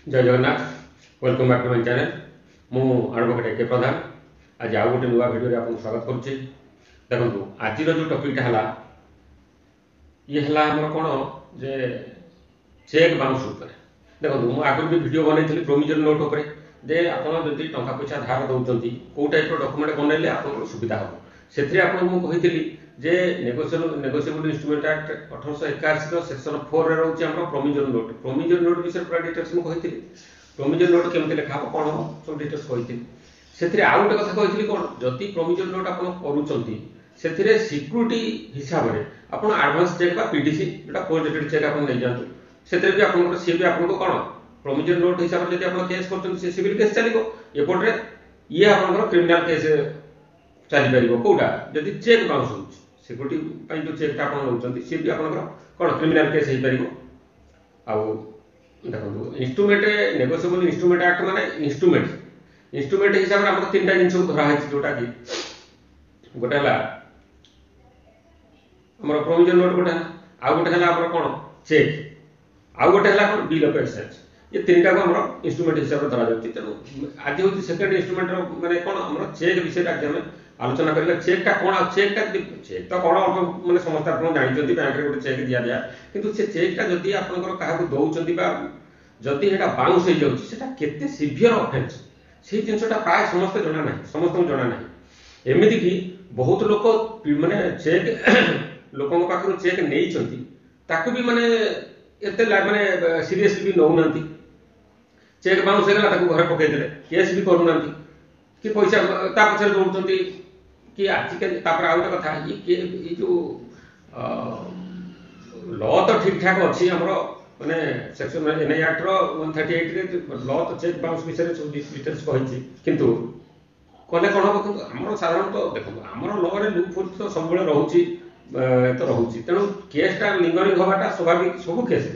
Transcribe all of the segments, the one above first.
जय Jagannath welcome back to my channel मु advocate A K Pradhan आज आउ गोटे नुआ वीडियो आपको स्वागत करुच्ची। देखो आज जो टॉपिकटा है ये है आम कौन जे चेक बाउंस उपर। देखो मुझे आगे भी वीडियो बनई प्रोविजन नोट उपर जे आपड़ जब टंका पैसा धार दौरान कौ टाइप डॉक्यूमेंट बनइले आप सुविधा हम से आपको जे नेगोशिएबल इंस्ट्रूमेंट एक्ट 1881 सेक्शन 4 रे रोचे हमरो प्रोविजन नोट विषय पूरा डिटेल्स मु कहितली। प्रोविजन नोट केमते लेखा हो कोन हो सब डिटेल्स कहितली। सेथि आउ गोटे कथा कहितली कोन जति प्रोविजन नोट आपण करूचंती सेथिरे सिक्युरिटी हिसाब रे आपण एडवांस चेक बा पीडीसी जेटा पोस्ट डेटेड चेक आपण नै जानतु सेथिरे भी आपण से भी आपण कोन प्रोविजन नोट हिसाब रे जति आपण केस करचंती से सिविल केस चलिबो एपोर्ट रे ये आपण क्रिमिनल केस चली परिबो कोडा जति चेक बाउंस हो सिक्यूरीटी जो चेकटा आप नौकरी सी भी आप कौन क्रिमिनल केस हो पार। आउ देखो इंस्ट्रूमेंट नेगोशिएबल इंस्ट्रूमेंट एक्ट माने इंस्ट्रूमेंट हिसाब से तीन टा जिन धराई जोटा कि गोटे प्रोविजन नोट गोटे आउ गोटे कौन चेक आउ गोटे कौन बिल ऑफ एक्सचेंज ये तीन टाक इंस्ट्रूमेंट हिसाब से धरा जाती। तेणु आज हूँ सेकेंड इंस्ट्रूमेंट माने कौन आम चेक विषय आज आम आलोचना करें चेकटा कौन चेक तो कौन अल्प मैंने समस्त आप जानते बैंक में गोटे चेक दि जाए कि चेकटा जदि आप दौरान जदि बाउंस हो जाता सिवियर ऑफेंस से जिनसा प्राय समस्त जना ना समस्त जना ना एमती कि बहुत लोक माने चेक लोक पाखर चेक नहीं भी माने एते माने सीरियसली भी नौना चेक बाउंस होगा घर पकईदे केस भी करूना कि पैसा पछे दौड़ कि आजिकल आउ गोटे कथा ये जो लॉ तो ठीक ठाक अच्छी आम मैंने सेक्शन एनआई एक्ट 138 लॉ तो चेक बाउंस विषय सब डिटेल्स कही किंतु कले कौन हम आम साधारणतः देखो आम लॉ रे लूप होल तो सब रोचे तो रोचे तेणु केसटा लिंगरिंग हवाटा स्वाभाविक सब केस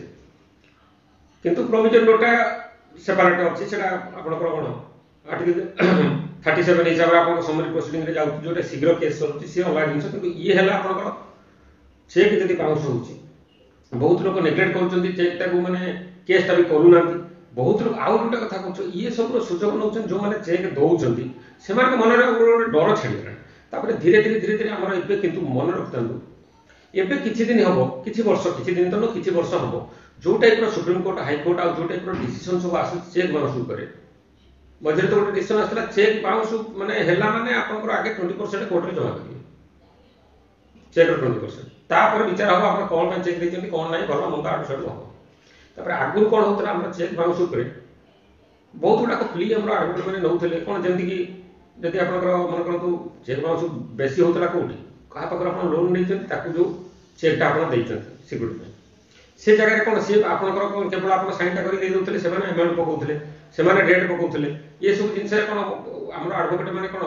किंतु प्रोविजन नोटा सेपरेट अच्छी से कौन आर्टिकल 37 हिसाब से आप समरी प्रोसीडिंग जाऊँ जो शीघ्र केस चलती सी अलग जिन कि ये है आप चेक जब बाउंस हो बहुत लोग नेग्लेक्ट कर चेकटा को मैंने केसटा भी करूना बहुत लोग आउ गोटे कथा कह ये सब सुजोग नौ जो मैंने चेक दौरान से मन में डर छाड़ा धीरे धीरे धीरे धीरे आम कितु मन रखता एवं किसी दिन हम किसी वर्ष किसी दिन तो ना किसी वर्ष हम जो टाइप सुप्रीमकोर्ट हाइकोर्ट आ जो टाइप डिसीजन सब आस चेक बाउंस उपर मझे तो गोटे डिसीजन आसला चेक बाउंस माने हेला माने आपनकर आगे 20% कोर्ट रे जमा करिए चेक 20% तापर विचार हम आप कौन में चेक देते कौन नहीं भला मंदा आठ सब हम तापर आगु कौन होतला हम चेक बाउंस ऊपर बहुत गुडा को प्ली हम एडवोकेट माने नउथले कौन जेंति कि जदि आपनकर मन करतु चेक बाउंस बेसी होतला कोठी कहा पाकर आपन लोन नैचंती ताकू जो चेकटा आपन दैचंती सिक्यूरिटी से जगह कौन सी आपनकर केवल आप साइनटा करी दे दोतले से माने अमाउंट पकोतले से माने डेट पकोतले ये सब जिनसे कौन हमर एडवोकेट माने कौन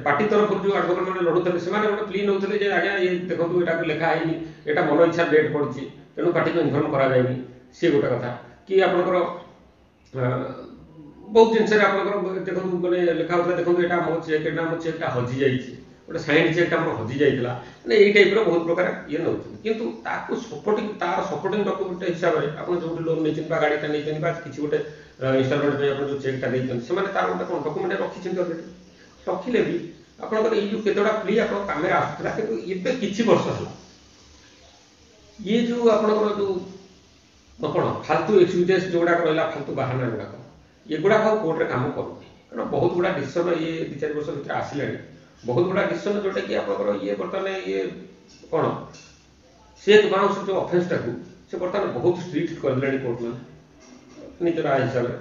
पार्टी तरफ जो एडवोकेट माने लडुतले से माने गोटे प्ली नउतले जे आज्ञा ये देखो एटा लिखा है एटा मन इच्छा डेट पड़ची तेणु पार्टी को इन्फॉर्म करा जायनी से गोटे कथा कि आपनकर बहुत जिनसे आपनकर देखो माने लिखा होता देखो एटा मो चेकटा हजि जाईची गोटे साइन चेकटा हमर हजि जाइतला माने एई टाइप रो बहुत प्रकार ये नउ किंतु ताको सपोर्टिंग तार सपोर्टिंग डॉक्यूमेंट हिसाब रे आपण जो लोन नै बा गाड़ीटा नै बा किछि गोटे इंस्टॉलमेंट पे आपण जो चेकटा दैछन से माने तार गोटे कोन डॉक्यूमेंट रखिछन ऑलरेडी रखिले भी आपनकर ई जो केतोडा प्ली आपण कामे आसुतला किंतु एबे किछि वर्ष हला ये जो आपनकर जो कोन फालतू एक्सक्यूजेस जोडा रहला फालतू बहाना जोडा ये गुडा को कोर्ट रे काम करू कारण बहुत गुडा डिसीजन ये 2-4 वर्ष भीतर आसिलानी बहुत गुडा डिसीजन जोटा कि आपनकर ये बर्तमान ये कोन चेक बाउंस जो ऑफेंसटा को से बर्तमान बहुत स्ट्रिक्ट कर दिलानी कोर्ट में निज राय हिसाब से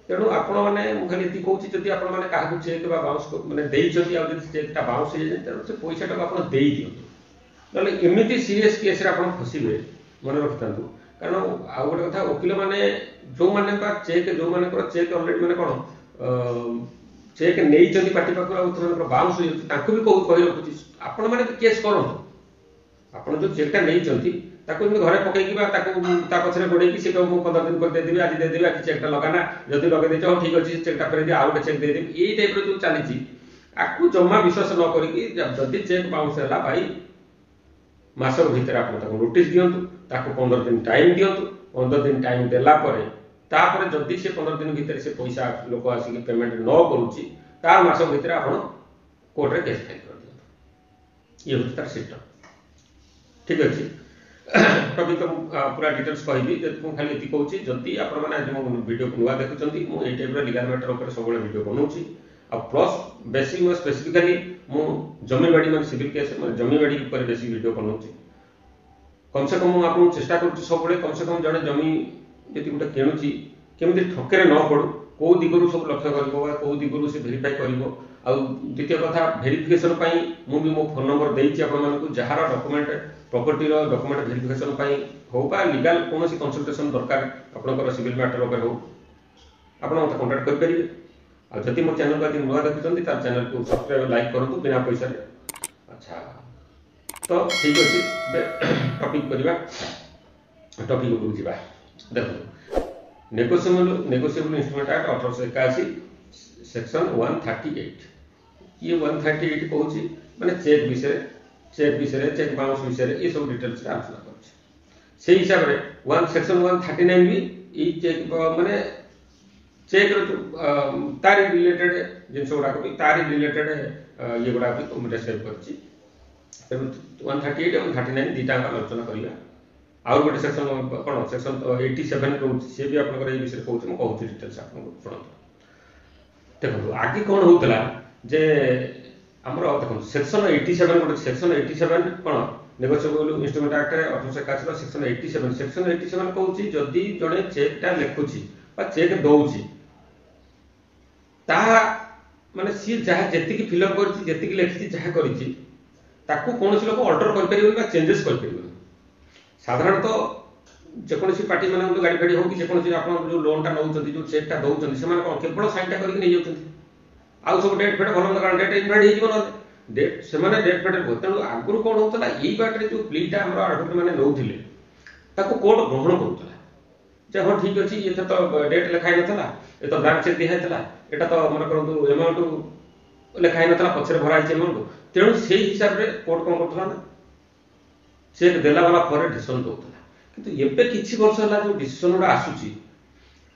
तेणु आपण मैंने मुझे ये कहूँ जब आप क्या चेक बाउंस मैंने देती आ चेकटा बाउंस हो जाए तेणु से पैसाटा को आप दे दिखाँ ना एमती सीरीयस केस आप फसवे मन रखि था कारण आउ गोटे कथा वकिल मैंने जो मैंने चेक जो मान चेक अलरेडी मैंने कौन चेक नहीं पार्टी पाखर बाउंस हो जाती भी कही रखुच्छी आपण मैंने केस करूँ आप जो चेकटा नहीं घरे पकईकि पछे गोड़े सी कह 15 दिन कर देदेवी आज देदेवी आज चेकटा लगाना जदि लगे हो ठीक अच्छे चेकटा फेर दिए आउ गोटे चेक देदेवी यही टाइप जो चली आपको जमा विश्वास न करी चेक बाउंस है भाई मास भर आप नोटिस दिंतु 15 दिन टाइम दिंतु 15 दिन टाइम देला तापर जदि से 15 दिन भितर से पैसा लोक आसिक पेमेंट न करुच्ची तार मास भितर आप कोर्ट में केस फाइल कर दिखाँ ये हूँ तार सिस्टम ठीक अच्छे टपिक तो पूरा डिटेल्स कहबी मुझे खाली ये कहूँ जदि आपने वीडियो नुआ देखुं मुझे टाइप लीगल मैटर उपर सब वीडियो बनाऊँगी आ प्लस बेसिक मैं स्पेसिफिकाली मु जमी बाड़ी मैं सिविल केस जमी बाड़ी पर बेसी वीडियो बनाऊँगी कम से कम आपको चेष्टा करुँच सब कम से कम जड़े जमी जी गोटे किणुची केमी ठके न पड़ू कौ दिगरू सब लक्ष्य कर कौ दिगरू से भेरीफाई कर द्वितीय कथा भेरिफिकेशन मुझे मो फोन नंबर देती jar document property document verification हो लीगल कौन कंसल्टेशन दरकार आपंकर सिविल मैटर हो आप मत कंटाक्ट करेंगे आदि मो चैनल को आज नुआ देखुं तार चैनल को सब्सक्राइब लाइक करूँ बिना पैसा अच्छा तो ठीक अच्छे टॉपिक करवा टॉपिक को जावा देखो नेगोशिएबल इंस्ट्रूमेंट एक्ट 1881 सेक्शन 138 ये 138 कहूँ माने चेक विषय चेक बाउंस विषय ये सब डिटेल्स आलोचना कर हिसाब से सेक्शन 139 भी ये चेक माने चेक तारी रिलेटेड जिनस गुड़ाक भी तारी रिलेटेड ये गुड़ा भी डिस्क्राइब कर 138 और 139 दुटा आलोचना करवा आउ गोटे सेक्शन कौन सेक्शन 87 रोचे सी भी आप विषय कहूँ मुझे कहूँ डिटेल्स आपको शुणु देखो आगे कौन होता जे आमर देखो सेक्शन 87 गोटे सेक्शन 87 कौन नेगोशिएबल इंस्ट्रूमेंट एक्ट 1881 सेक्शन 87 कहूँ जदि जड़े चेकटा लिखुची चेक दौची माने सी जहाँ जी फिलअप कर लिखी जहाँ कर कौन लोक अल्टर कर चेंजेस कर साधारणतः जेकोसी पार्टी मैंने गाड़ी फाड़ी हो कि जेकोसी आप जो लोनटा नौ जो चेकटा दौरान से केवल सैनटा करके आउ सब डेट फेट भल डेट इनवाइड हो डेट से डेट फेट तेणु आगुरी कौन होता यही बाटे जो प्लीटा आडभोकेट मैंने नौले कोर्ट ग्रहण करूला हाँ ठीक अच्छे ये तो डेट लिखाई नाला ये तो ब्लांक चेक दिखाई यहाँ तो मन करूँ एमाउंट लिखाई नाला पचर भराई एमाउंट तेणु से हिसाब से कोर्ट कौन करूला ना चेक देला वाला पर डिसीजन दौला किंतु एबे किछि वर्ष है जो डिसीजन गुड़ा आसूची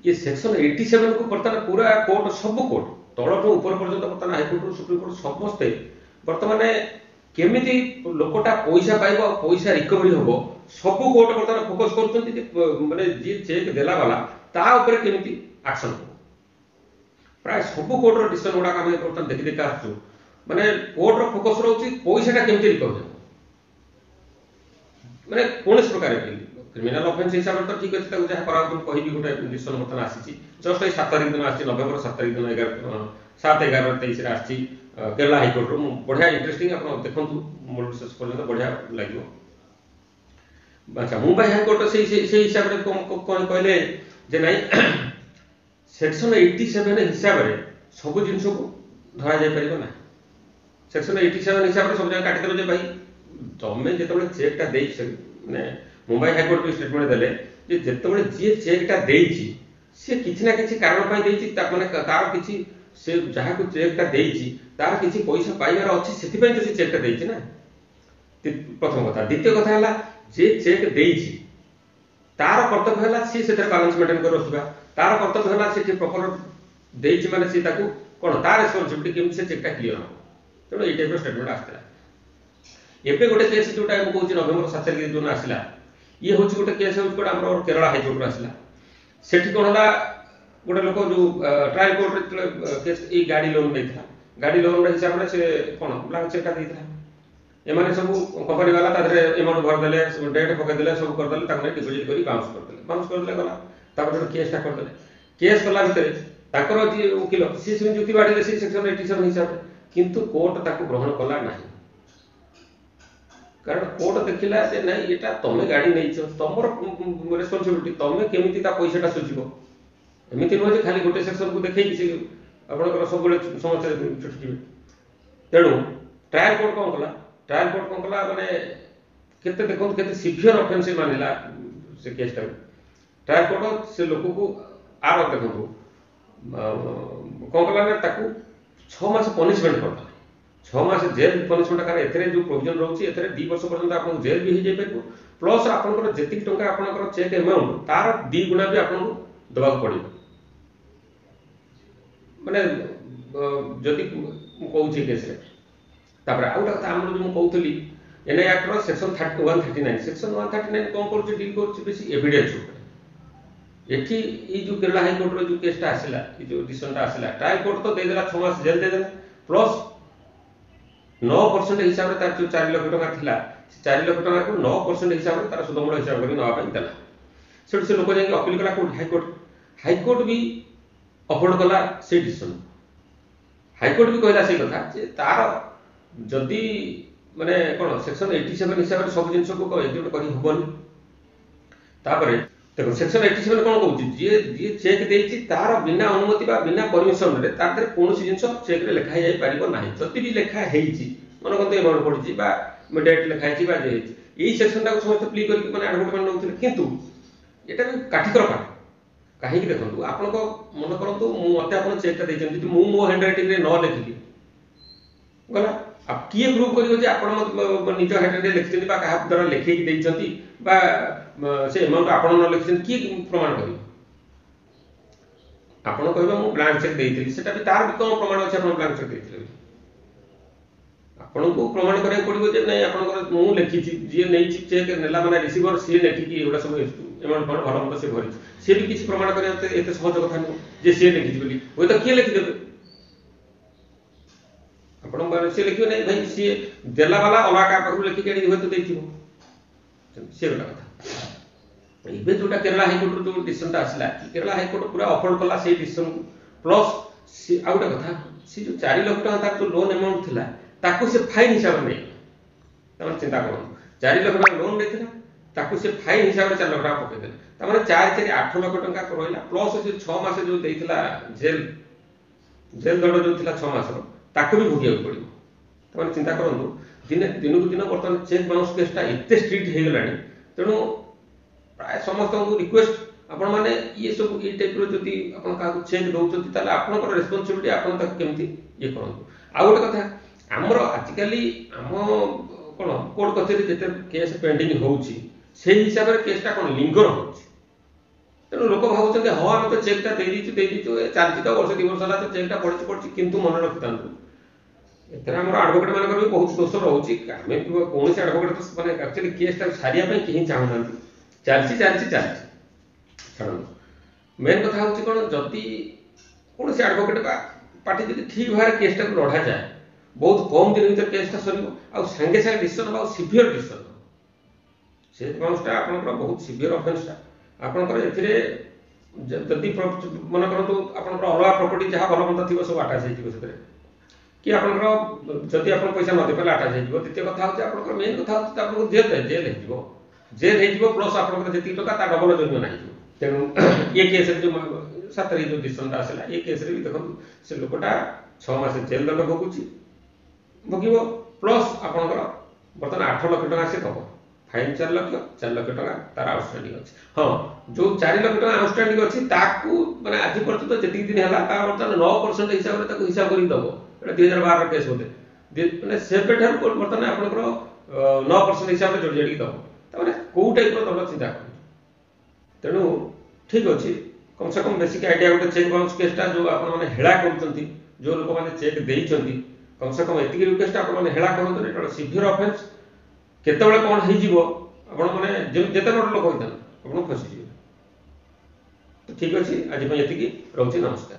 ये सेक्शन 87 को बर्तमान पूरा कोर्ट सब कोर्ट तलठू ऊपर पर्यंत बर्तमान हाईकोर्ट सुप्रीम कोर्ट समस्ते बर्तमान केमिति लोकटा पैसा पाइब पैसा रिकवरी हम सब कोर्ट बर्तमान फोकस कर माने जी चेक देला वाला ता ऊपर केमिति एक्शन हो प्राय सब कोर्ट डिसीजन गुड़ा आम बर्तमान देखि देखा आसु माने कोर्ट फोकस रोची पैसाटा केमिति रिकवरी मैंने कौन प्रकार क्रिमिनाल ऑफेंस हिसाब से तो ठीक अच्छे जहाँ करा कहि गोटे डिसीजन बर्तमान आसी जस्ट ये 7 तारिख दिन आसी नवेम्बर 7 तारिख दिन 7/11/23 आसी केरला हाइकोर्ट बढ़िया इंटरेस्टिंग आप देखु मूल विशेष पर्यटन बढ़िया लगे अच्छा मुंबई हाइकोर्ट से हिसाब से कौन कहले जे नहीं सेक्शन 87 हिसाब से सब जिन को धरा जापर ना सेक्शन 87 हिसाब से सब जगह काटिदेव भाई तुम्हें जो चेकटा दे मुंबई हाइकोर्ट भी स्टेटमेंट देले जो जी चेकटा देची सी किसी ना किसी कारण माने तार किसी से जहाँ को चेकटा देची तार किसी पैसा पाइबार अच्छी से चेकटा देची ना प्रथम कथा द्वितीय कथा है जे चेक देची तार कर्तव्य है सी से बैलेंस मेंटेन कर रखा तार कर्तव्य है सी प्रॉपर देची माने सी कौन तार रेस्पॉन्सिबिलिटी केमती से चेकटा क्लियर हो तेणु ये टाइप स्टेटमेंट आसला एबे गोटे केस जोटा कहूँ नवेम्बर 7 तारिख जो आसला ये हूँ गोटे केस हूँ गोटे केरला हाइकोर्ट आसला से कौन है गोटे लोक जो ट्रायल कोर्ट केस ये गाड़ी लोन नहीं गाड़ी लोन हिसाब से कौन ब्लांक चेकटा देता एम सब कंपनी वाला एमाउंट भरदे डेट पकईदे सब करदे डिपोजिट कर बाउंस करदे गला केसटा करदे केस कला भितर जी वकिल सी जुक्ति बाढ़ सेक्शन 87 हिसाब से किंतु कोर्ट ग्रहण कला ना कारण कोर्ट देखला जे नहीं एटा तमे गाड़ी नहीं तमर रेस्पॉन्सिबिलिटी तमे केमिति ता पैसाटा सुझिबो एमिति नुह जे खाली गोटे सेक्शन को देखै कि आपनकर सब बळे समस्या छुटि तेणु ट्रायल कोर्ट कौन कला माने केते देखो केते सिवियर ऑफेंस मानिला से केसटा ट्रायल कोर्ट से लोक को आर देखो कौन कला ना ताकू 6 मास पनिशमेंट करता 6 मास जेल पनिशमेंट कारण एथरे जो प्रोविजन रहउची एथरे 2 वर्ष पर्यंत आपन जेल भी हो जाय परबो प्लस आपनकर जेतिक टंका आपनकर चेक अमाउंट तार 2 गुना भी आपन ଦେବାକୁ ପଡ଼ିବ। ମାନେ ଯଦି ମୁଁ କହୁଛି କେସ୍ରେ ତାପରେ ଆଉ ଗୋଟେ କଥା ଆମର ଯେଉଁ ମୁଁ କହୁଥିଲି ଏନ୍ଆଇ ଆକ୍ଟର ସେକ୍ସନ 139 ସେକ୍ସନ 139 କ'ଣ କରୁଛି ଡିଲ୍ କରୁଛି ବେଶୀ ଏଭିଡେନ୍ସ ଉପରେ। ଏଠି ଏଇ ଯେଉଁ କେରଳ ହାଇକୋର୍ଟର ଯେଉଁ କେସ୍ଟା ଆସିଲା ଏ ଯେଉଁ ଡିସିସନଟା ଆସିଲା ଟ୍ରାଏଲ କୋର୍ଟ ତ ଦେଇଦେଲା 6 ମାସ ଜେଲ୍ ଦେଇଦେଲା ପ୍ଲସ୍ 9% ହିସାବରେ ତାର ଯେଉଁ 4 ଲକ୍ଷ ଟଙ୍କା ଥିଲା ସେ 4 ଲକ୍ଷ ଟଙ୍କାକୁ 9% ହିସାବରେ ତାର ସୁଧମୂଳ ହିସାବ କରି ନେବା ପାଇଁ ଦେଲା। ସେଠୁ ସେ ଲୋକ ଯାଇକି ଅପିଲ କଲା କୋର୍ଟ ହାଇକୋର୍ଟ ବି ଅପୋର୍ଟ କଲା ସେଇ ଡିସିସନ। ହାଇକୋର୍ଟ ବି କହିଲା ସେଇ କଥା ଯେ ତାର ଯଦି ମାନେ କ'ଣ ସେକ୍ସନ 87 ହିସାବରେ ସବୁ ଜିନିଷକୁ ଏକ୍ଜିକ୍ୟୁଟ କରି ହେବନି। ତାପରେ ଦେଖ ସେକ୍ସନ 87 କ'ଣ କହୁଛି ଯିଏ ଚେକ୍ ଦେଇଛି ତାର ବିନା ଅନୁମତି ବା ବିନା ପରମିଶନରେ ତା ଦେହରେ କୌଣସି ଜିନିଷ ଚେକ୍ରେ ଲେଖା ଯାଇପାରିବ ନାହିଁ। ଯଦି ବି ଲେଖା ହେଇଛି ମନେକର ଏମାଉଣ୍ଟ ପଡ଼ିଛି ବା ଡେଟ୍ ଲେଖା ହେଇଛି ବା ଯେ ହେଇଛି ଏଇ ସେକ୍ସନଟାକୁ ସମସ୍ତେ ପ୍ଲି କରିକି ମାନେ ଆଡଭୋକେଟ ମାନେ ନେଉଥିଲେ। କିନ୍ତୁ ଏଇଟା ବି କାଠିକର ପାଠ କାହିଁକି ଦେଖନ୍ତୁ ଆପଣଙ୍କ ମନେ କରନ୍ତୁ ମୋତେ ଆପଣ ଚେକ୍ଟା ଦେଇଛନ୍ତି ଯଦି ମୁଁ ମୋ ହ୍ୟାଣ୍ଡ ରାଇଟିଂରେ ନ ଲେଖିଲି ଗଲା ଆଉ କିଏ ପ୍ରୁଭ୍ କରିବ ଯେ ଆପଣ ନିଜ ହ୍ୟାଣ୍ଡ ରାଇଟିଂରେ ଲେଖିଛନ୍ତି ବା କାହା ଦ୍ୱାରା ଲେଖେଇକି ଦେଇଛନ୍ତି ବା ସେ ଏମାଉଣ୍ଟ ଆପଣ ନ ଲେଖିଛନ୍ତି କିଏ ପ୍ରମାଣ କରିବ? ଆପଣ କହିବେ ମୁଁ ବ୍ଲାଙ୍କ ଚେକ୍ ଦେଇଥିଲି ସେଟା ବି ତାର ବି କ'ଣ ପ୍ରମାଣ ଅଛି ଆପଣ ବ୍ଲାଙ୍କ ଚେକ୍ ଦେଇଥିଲେ ବୋଲି? ଆପଣଙ୍କୁ ପ୍ରମାଣ କରିବାକୁ ପଡ଼ିବ ଯେ ନାଇଁ ଆପଣଙ୍କର ମୁଁ ଲେଖିଛି ଯିଏ ନେଇଛି ଚେକ୍ ନେଲା ମାନେ ରିସିଭର ସିଏ ଲେଖିକି ଏଗୁଡ଼ା ସବୁ ଏମାଉଣ୍ଟ କ'ଣ ଭଲ ମନ୍ଦ ସେ ଭରିଛି ସିଏ ବି କିଛି ପ୍ରମାଣ କରିବା ଏତେ ସହଜ କଥା ନୁହଁ ଯେ ସିଏ ଲେଖିଛି ବୋଲି। ହୁଏତ କିଏ ଲେଖିଦେବେ ଆପଣ ସିଏ ଲେଖିବେ ନାହିଁ ଭାଇ ସିଏ ଦେଲା ବାଲା ଅଲଗା କାହା ପାଖରୁ ଲେଖିକି ଆଣିକି ହୁଏତ ଦେଇଥିବ ସିଏ ଗୋଟେ କଥା। ଏବେ ଯୋଉଟା କେରଳ ହାଇକୋର୍ଟର ଯୋଉ ଡିସିସନଟା ଆସିଲା କେରଳ ହାଇକୋର୍ଟ ପୁରା ଅପୋର୍ଟ କଲା ସେଇ ଡିସିସନକୁ ପ୍ଲସ୍ ଆଉ ଗୋଟେ କଥା ସେ ଯୋଉ 4 ଲକ୍ଷ ଟଙ୍କା ତାର ଯୋଉ ଲୋନ୍ ଆମାଉଣ୍ଟ ଥିଲା ତାକୁ ସେ ଫାଇନ୍ ହିସାବରେ ନେଇଗଲା। ତାମାନେ ଚିନ୍ତା କରନ୍ତୁ 4 ଲକ୍ଷ ଟଙ୍କା ଲୋନ୍ ନେଇଥିଲା ତାକୁ ସେ ଫାଇନ୍ ହିସାବରେ 4 ଲକ୍ଷ ଟଙ୍କା ପକେଇଦେଲେ। ତାମାନେ 8 ଲକ୍ଷ ଟଙ୍କା ରହିଲା ପ୍ଲସ୍ ସେ 6 ମାସ ଯୋଉ ଦେଇଥିଲା ଜେଲ୍ ଦଣ୍ଡ ଯୋଉ ଥିଲା 6 ମାସର ତାକୁ ବି ଭୋଗିବାକୁ ପଡ଼ିବ। ତାମାନେ ଚିନ୍ତା କରନ୍ତୁ ଦିନକୁ ଦିନ ବର୍ତ୍ତମାନ ଚେକ୍ ବାଉନ୍ସ କେସ୍ଟା ଏତେ ଷ୍ଟ୍ରିକ୍ଟ ହେଇଗଲାଣି ତେଣୁ ପ୍ରାୟ ସମସ୍ତଙ୍କୁ ରିକ୍ୱେଷ୍ଟ ଆପଣମାନେ ଇଏ ସବୁ ଏଇ ଟାଇପ୍ର ଯଦି ଆପଣ କାହାକୁ ଚେକ୍ ଦେଉଛନ୍ତି ତାହେଲେ ଆପଣଙ୍କର ରେସ୍ପନ୍ସିବିଲିଟି ଆପଣ ତାକୁ କେମିତି ଇଏ କରନ୍ତୁ। ଆଉ ଗୋଟେ କଥା ଆମର ଆଜିକାଲି ଆମ କ'ଣ କୋର୍ଟ କଚେରୀ ଯେତେ କେସ୍ ପେଣ୍ଡିଂ ହେଉଛି ସେଇ ହିସାବରେ କେସ୍ଟା କ'ଣ ଲିଙ୍ଗର ହେଉଛି। ତେଣୁ ଲୋକ ଭାବୁଛନ୍ତି ହଁ ଆମେ ତ ଚେକ୍ଟା ଦେଇଦେଇଛୁ ଚାଲିଛି ତ ବର୍ଷ 2 ବର୍ଷ ହେଲା ତ ଚେକ୍ଟା ପଡ଼ିଛି କିନ୍ତୁ ମନେ ରଖିଥାନ୍ତୁ ଏଥିରେ ଆମର ଆଡଭୋକେଟ ମାନଙ୍କର ବି ବହୁତ ଦୋଷ ରହୁଛି। ଆମେ କୌଣସି ଆଡଭୋକେଟ ତ ମାନେ ଆକ୍ଚୁଆଲି କେସ୍ଟାକୁ ସାରିବା ପାଇଁ କେହି ଚାହୁଁନାହାନ୍ତି ଚାଲିଛି ଛାଡ଼ନ୍ତୁ। ମେନ୍ କଥା ହେଉଛି କ'ଣ ଯଦି କୌଣସି ଆଡଭୋକେଟ ବା ପାର୍ଟି ଯଦି ଠିକ୍ ଭାବରେ କେସ୍ଟାକୁ ଲଢ଼ାଯାଏ ବହୁତ କମ୍ ଦିନ ଭିତରେ କେସ୍ଟା ସରିବ ଆଉ ସାଙ୍ଗେ ସାଙ୍ଗେ ଡିସିସନ୍ ହେବ ଆଉ ସିଭିୟର ଡିସିସନ୍ ହେବ। ସେ ବାଉନ୍ସଟା ଆପଣଙ୍କର ବହୁତ ସିଭିୟର ଅଫେନ୍ସଟା ଆପଣଙ୍କର ଏଥିରେ ଯଦି ମନେ କରନ୍ତୁ ଆପଣଙ୍କର ଅଲଗା ପ୍ରପର୍ଟି ଯାହା ଭଲ ମନ୍ଦ ଥିବ ସବୁ ଆଟାଚ୍ ହେଇଯିବ ସେଥିରେ କି ଆପଣଙ୍କର ଯଦି ଆପଣ ପଇସା ନ ଦେଇପାରିଲେ ଆଟାଚ୍ ହେଇଯିବ। ଦ୍ୱିତୀୟ କଥା ହେଉଛି ଆପଣଙ୍କର ମେନ୍ କଥା ହେଉଛି ଆପଣଙ୍କୁ ଜେଲ୍ ହେଇଯିବ ପ୍ଲସ୍ ଆପଣଙ୍କର ଯେତିକି ଟଙ୍କା ତା ଡବଲ ଜରିମାନା ହେଇଯିବ। ତେଣୁ ଏ କେସ୍ରେ ଯେଉଁ 7 ତାରିଖ ଯେଉଁ ଡିସିସନଟା ଆସିଲା ଏ କେସ୍ରେ ବି ଦେଖନ୍ତୁ ସେ ଲୋକଟା 6 ମାସ ଜେଲ୍ ଦଣ୍ଡ ଭୋଗିବ ପ୍ଲସ୍ ଆପଣଙ୍କର ବର୍ତ୍ତମାନ 8 ଲକ୍ଷ ଟଙ୍କା ସେ ଦେବ ଫାଇନ୍ 4 ଲକ୍ଷ ଟଙ୍କା ତାର ଆଉଟଷ୍ଟାଣ୍ଡିଂ ଅଛି। ହଁ ଯେଉଁ 4 ଲକ୍ଷ ଟଙ୍କା ଆଉଟଷ୍ଟାଣ୍ଡିଂ ଅଛି ତାକୁ ମାନେ ଆଜି ପର୍ଯ୍ୟନ୍ତ ଯେତିକି ଦିନ ହେଲା ତା ବର୍ତ୍ତମାନ 9% ହିସାବରେ ତାକୁ ହିସାବ କରିକି ଦେବ। ଏଇଟା 2012ର କେସ୍ ବୋଧେ ମାନେ ସେବେଠାରୁ ବର୍ତ୍ତମାନ ଆପଣଙ୍କର 9% ହିସାବରେ ଯୋଡ଼ି ଯୋଡ଼ିକି ଦେବ। ତାମାନେ କୋଉ ଟାଇପ୍ର ଦଣ୍ଡ ଚିନ୍ତା କରନ୍ତୁ। ତେଣୁ ଠିକ୍ ଅଛି କମ୍ ସେ କମ୍ ବେସିକ୍ ଆଇଡ଼ିଆ ଗୋଟେ ଚେକ୍ ବାଉନ୍ସ କେସ୍ଟା ଯେଉଁ ଆପଣମାନେ ହେଳା କରୁଛନ୍ତି ଯେଉଁ ଲୋକମାନେ ଚେକ୍ ଦେଇଛନ୍ତି କମ୍ ସେ କମ୍ ଏତିକି ରିକ୍ୱେଷ୍ଟ ଆପଣମାନେ ହେଳା କରନ୍ତୁନି। ଏଇଟା ସିଭିୟର ଅଫେନ୍ସ କେତେବେଳେ କ'ଣ ହେଇଯିବ ଆପଣମାନେ ଯେତେ ବଡ଼ ଲୋକ ହେଇଥାନ୍ତୁ ଆପଣ ଫସିଯିବେ। ତ ଠିକ୍ ଅଛି ଆଜି ପାଇଁ ଏତିକି ରହୁଛି ନମସ୍କାର।